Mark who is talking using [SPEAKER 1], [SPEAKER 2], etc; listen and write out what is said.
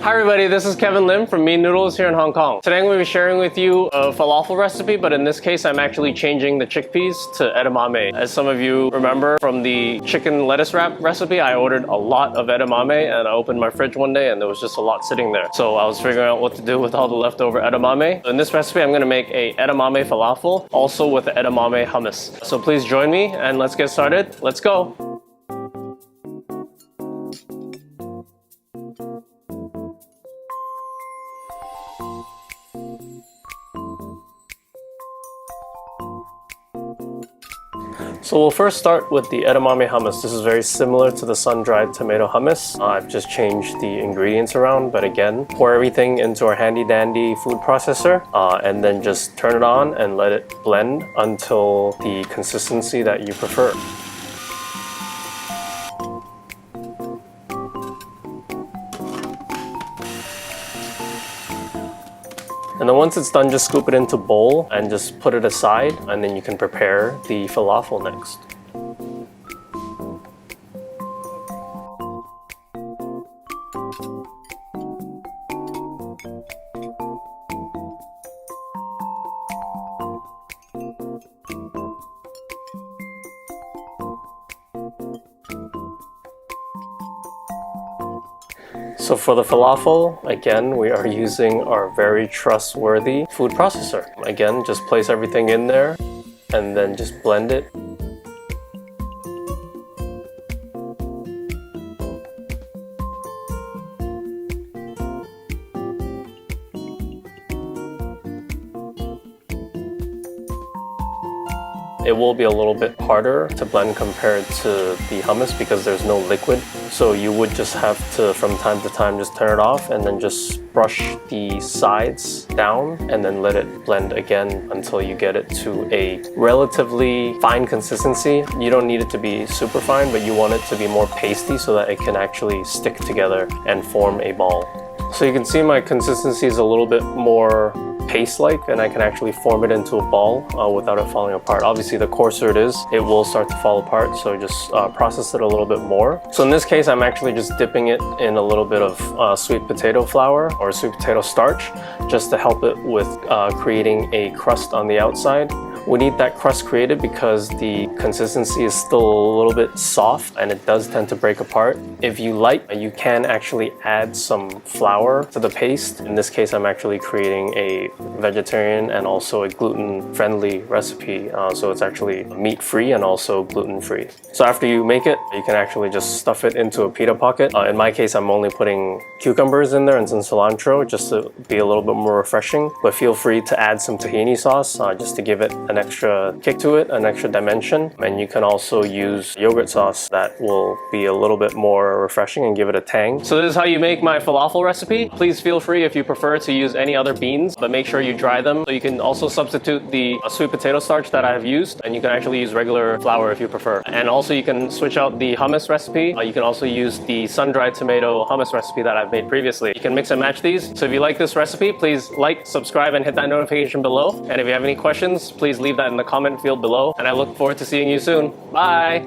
[SPEAKER 1] Hi everybody, this is Kevin Lim from Mean Noodles here in Hong Kong. Today I'm going to be sharing with you a falafel recipe, but in this case I'm actually changing the chickpeas to edamame. As some of you remember from the chicken lettuce wrap recipe, I ordered a lot of edamame and I opened my fridge one day and there was just a lot sitting there. So I was figuring out what to do with all the leftover edamame. In this recipe I'm going to make a edamame falafel, also with the edamame hummus. So please join me and let's get started. Let's go! So we'll first start with the edamame hummus. This is very similar to the sun-dried tomato hummus. I've just changed the ingredients around, but again, pour everything into our handy-dandy food processor and then just turn it on and let it blend until the consistency that you prefer. And then once it's done, just scoop it into a bowl and just put it aside, and then you can prepare the falafel next. So for the falafel, again, we are using our very trustworthy food processor. Again, just place everything in there and then just blend it. It will be a little bit harder to blend compared to the hummus because there's no liquid. So you would just have to, from time to time, just turn it off and then just brush the sides down and then let it blend again until you get it to a relatively fine consistency. You don't need it to be super fine, but you want it to be more pasty so that it can actually stick together and form a ball. So you can see my consistency is a little bit more paste-like, and I can actually form it into a ball without it falling apart. Obviously, the coarser it is, it will start to fall apart, so just process it a little bit more. So in this case, I'm actually just dipping it in a little bit of sweet potato flour or sweet potato starch just to help it with creating a crust on the outside. We need that crust created because the consistency is still a little bit soft and it does tend to break apart. If you like, you can actually add some flour to the paste. In this case, I'm actually creating a vegetarian and also a gluten-friendly recipe. So it's actually meat-free and also gluten-free. So after you make it, you can actually just stuff it into a pita pocket. In my case, I'm only putting cucumbers in there and some cilantro just to be a little bit more refreshing. But feel free to add some tahini sauce just to give it an extra kick to it, an extra dimension. And you can also use yogurt sauce that will be a little bit more refreshing and give it a tang. So this is how you make my falafel recipe. Please feel free if you prefer to use any other beans, but make sure you dry them. So you can also substitute the sweet potato starch that I have used, and you can actually use regular flour if you prefer. And also you can switch out the hummus recipe. You can also use the sun-dried tomato hummus recipe that I've made previously. You can mix and match these. So if you like this recipe, please like, subscribe, and hit that notification below. And if you have any questions, please leave that in the comment field below, and I look forward to seeing you soon. Bye!